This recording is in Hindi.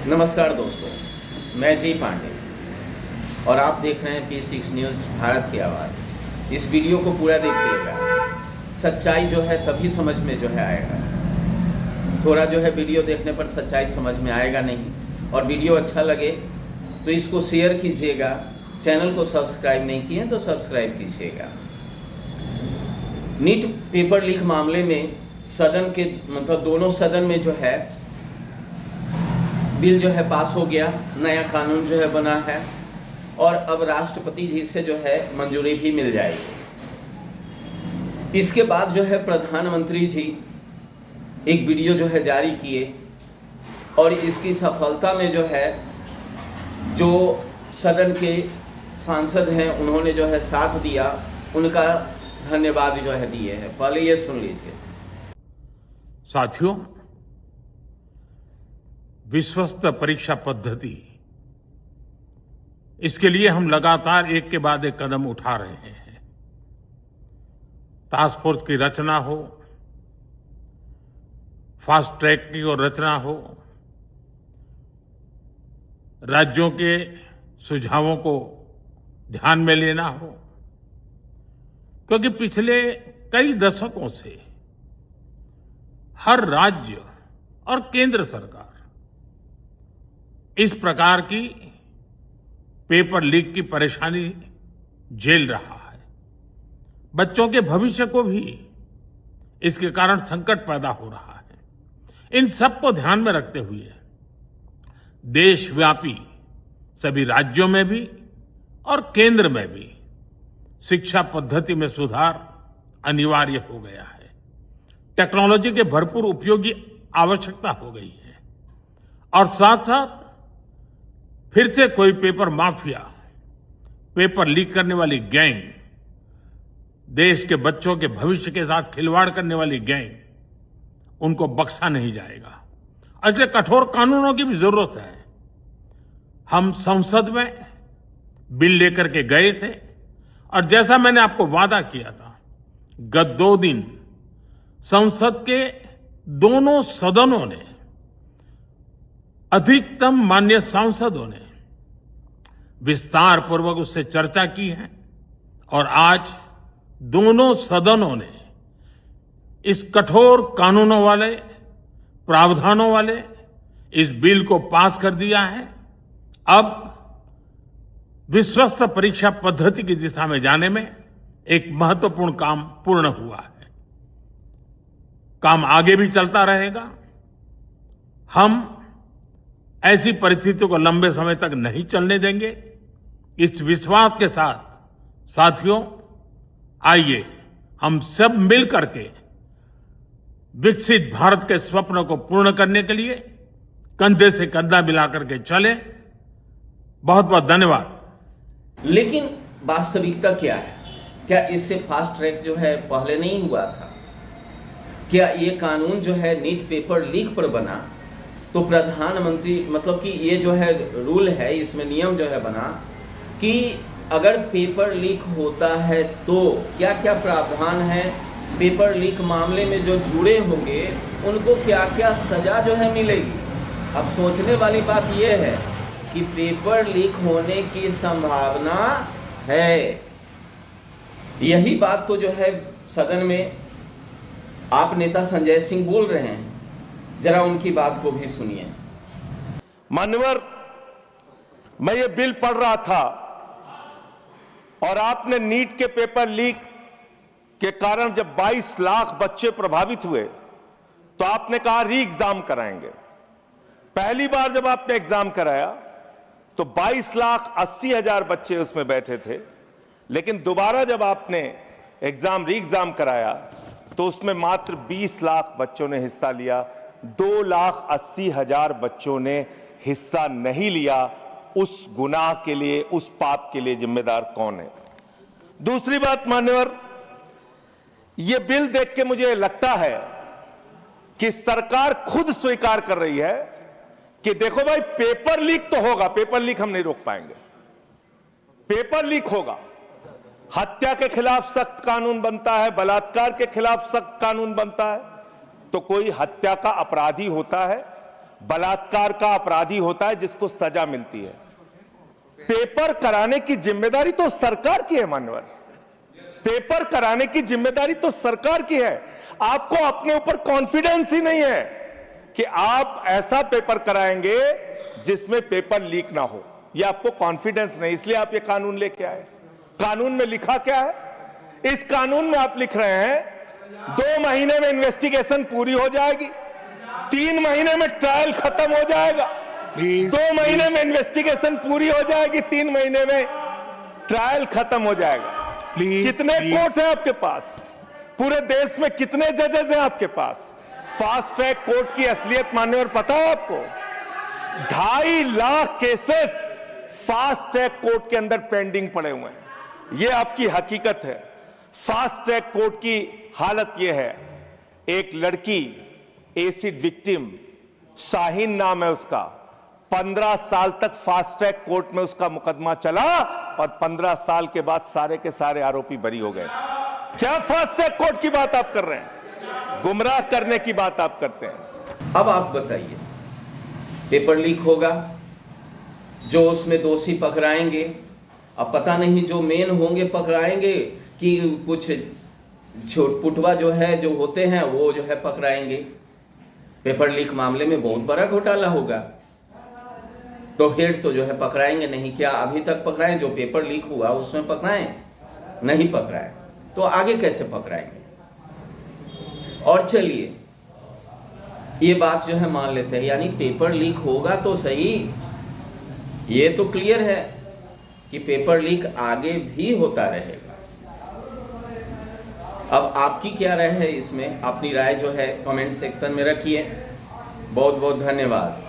नमस्कार दोस्तों, मैं जी पांडे और आप देख रहे हैं P6 न्यूज़ भारत की आवाज़। इस वीडियो को पूरा देखिएगा। सच्चाई जो है तभी समझ में जो है आएगा। थोड़ा जो है वीडियो देखने पर सच्चाई समझ में आएगा नहीं। और वीडियो अच्छा लगे तो इसको शेयर कीजिएगा। चैनल को सब्सक्राइब नहीं किए तो सब्सक्राइब कीजिएगा। नीट पेपर लीक मामले में सदन के मतलब दोनों सदन में जो है बिल जो है पास हो गया, नया कानून जो है बना है और अब राष्ट्रपति जी से जो है मंजूरी भी मिल जाएगी। इसके बाद जो है प्रधानमंत्री जी एक वीडियो जो है जारी किए और इसकी सफलता में जो है जो सदन के सांसद हैं उन्होंने जो है साथ दिया, उनका धन्यवाद जो है दिए हैं। पहले ये सुन लीजिए। साथियों, विश्वस्त परीक्षा पद्धति, इसके लिए हम लगातार एक के बाद एक कदम उठा रहे हैं। टास्क फोर्स की रचना हो, फास्ट ट्रैक की और रचना हो, राज्यों के सुझावों को ध्यान में लेना हो, क्योंकि पिछले कई दशकों से हर राज्य और केंद्र सरकार इस प्रकार की पेपर लीक की परेशानी झेल रहा है। बच्चों के भविष्य को भी इसके कारण संकट पैदा हो रहा है। इन सब को ध्यान में रखते हुए देशव्यापी सभी राज्यों में भी और केंद्र में भी शिक्षा पद्धति में सुधार अनिवार्य हो गया है। टेक्नोलॉजी के भरपूर उपयोग की आवश्यकता हो गई है और साथ साथ फिर से कोई पेपर माफिया, पेपर लीक करने वाली गैंग, देश के बच्चों के भविष्य के साथ खिलवाड़ करने वाली गैंग, उनको बख्शा नहीं जाएगा। इसलिए कठोर कानूनों की भी जरूरत है। हम संसद में बिल लेकर के गए थे और जैसा मैंने आपको वादा किया था, गत 2 दिन संसद के दोनों सदनों ने, अधिकतम माननीय सांसदों ने विस्तार पूर्वक उससे चर्चा की है और आज दोनों सदनों ने इस कठोर कानूनों वाले, प्रावधानों वाले इस बिल को पास कर दिया है। अब विश्वस्त परीक्षा पद्धति की दिशा में जाने में एक महत्वपूर्ण काम पूर्ण हुआ है। काम आगे भी चलता रहेगा। हम ऐसी परिस्थितियों को लंबे समय तक नहीं चलने देंगे। इस विश्वास के साथ साथियों, आइए हम सब मिल करके विकसित भारत के स्वप्न को पूर्ण करने के लिए कंधे से कंधा मिलाकर के चलें। बहुत बहुत धन्यवाद। लेकिन वास्तविकता क्या है? क्या इससे फास्ट ट्रैक जो है पहले नहीं हुआ था? क्या ये कानून जो है नीट पेपर लीक पर बना तो प्रधानमंत्री मतलब कि ये जो है रूल है, इसमें नियम जो है बना कि अगर पेपर लीक होता है तो क्या क्या प्रावधान है, पेपर लीक मामले में जो जुड़े होंगे उनको क्या क्या सजा जो है मिलेगी। अब सोचने वाली बात यह है कि पेपर लीक होने की संभावना है। यही बात तो जो है सदन में आप नेता संजय सिंह बोल रहे हैं। जरा उनकी बात को भी सुनिए। मान्यवर, मैं ये बिल पढ़ रहा था और आपने नीट के पेपर लीक के कारण जब 22 लाख बच्चे प्रभावित हुए तो आपने कहा री एग्जाम कराएंगे। पहली बार जब आपने एग्जाम कराया तो 22,80,000 बच्चे उसमें बैठे थे, लेकिन दोबारा जब आपने री एग्जाम कराया तो उसमें मात्र 20 लाख बच्चों ने हिस्सा लिया। 2,80,000 बच्चों ने हिस्सा नहीं लिया। उस गुनाह के लिए, उस पाप के लिए जिम्मेदार कौन है? दूसरी बात मान्यवर, यह बिल देख के मुझे लगता है कि सरकार खुद स्वीकार कर रही है कि देखो भाई, पेपर लीक तो होगा, पेपर लीक हम नहीं रोक पाएंगे, पेपर लीक होगा। हत्या के खिलाफ सख्त कानून बनता है, बलात्कार के खिलाफ सख्त कानून बनता है। तो कोई हत्या का अपराधी होता है बलात्कार का अपराधी होता है जिसको सजा मिलती है। पेपर कराने की जिम्मेदारी तो सरकार की है मान्यवर, पेपर कराने की जिम्मेदारी तो सरकार की है। आपको अपने ऊपर कॉन्फिडेंस ही नहीं है कि आप ऐसा पेपर कराएंगे जिसमें पेपर लीक ना हो, यह आपको कॉन्फिडेंस नहीं, इसलिए आप ये कानून लेके आए। कानून में लिखा क्या है? इस कानून में आप लिख रहे हैं 2 महीने में इन्वेस्टिगेशन पूरी हो जाएगी, 3 महीने में ट्रायल खत्म हो जाएगा, 2 महीने में इन्वेस्टिगेशन पूरी हो जाएगी, 3 महीने में ट्रायल खत्म हो जाएगा। कितने कोर्ट हैं आपके पास? पूरे देश में कितने जजेस हैं आपके पास? फास्ट ट्रैक कोर्ट की असलियत मान्यवर पता है आपको? 2.5 lakh cases fast track court के अंदर पेंडिंग पड़े हुए हैं। यह आपकी हकीकत है। फास्ट ट्रैक कोर्ट की हालत यह है, एक लड़की एसिड विक्टिम, शाहीन नाम है उसका, 15 साल तक फास्ट ट्रैक कोर्ट में उसका मुकदमा चला और 15 साल के बाद सारे के सारे आरोपी बरी हो गए। क्या फास्ट ट्रैक कोर्ट की बात आप कर रहे हैं? गुमराह करने की बात आप करते हैं। अब आप बताइए, पेपर लीक होगा, जो उसमें दोषी पकड़ाएंगे, अब पता नहीं जो मेन होंगे पकड़ाएंगे कि कुछ छोटपुटवा जो है जो होते हैं वो जो है पकड़ाएंगे। पेपर लीक मामले में बहुत बड़ा घोटाला होगा, तो हेड तो जो है पकड़ाएंगे नहीं। क्या अभी तक पकड़ाएं? जो पेपर लीक हुआ उसमें पकड़ाएं? नहीं पकड़ाएं, तो आगे कैसे पकड़ाएंगे? और चलिए ये बात जो है मान लेते हैं, यानी पेपर लीक होगा तो सही, ये तो क्लियर है कि पेपर लीक आगे भी होता रहेगा। अब आपकी क्या राय है इसमें? अपनी राय जो है कमेंट सेक्शन में रखिए। बहुत बहुत धन्यवाद।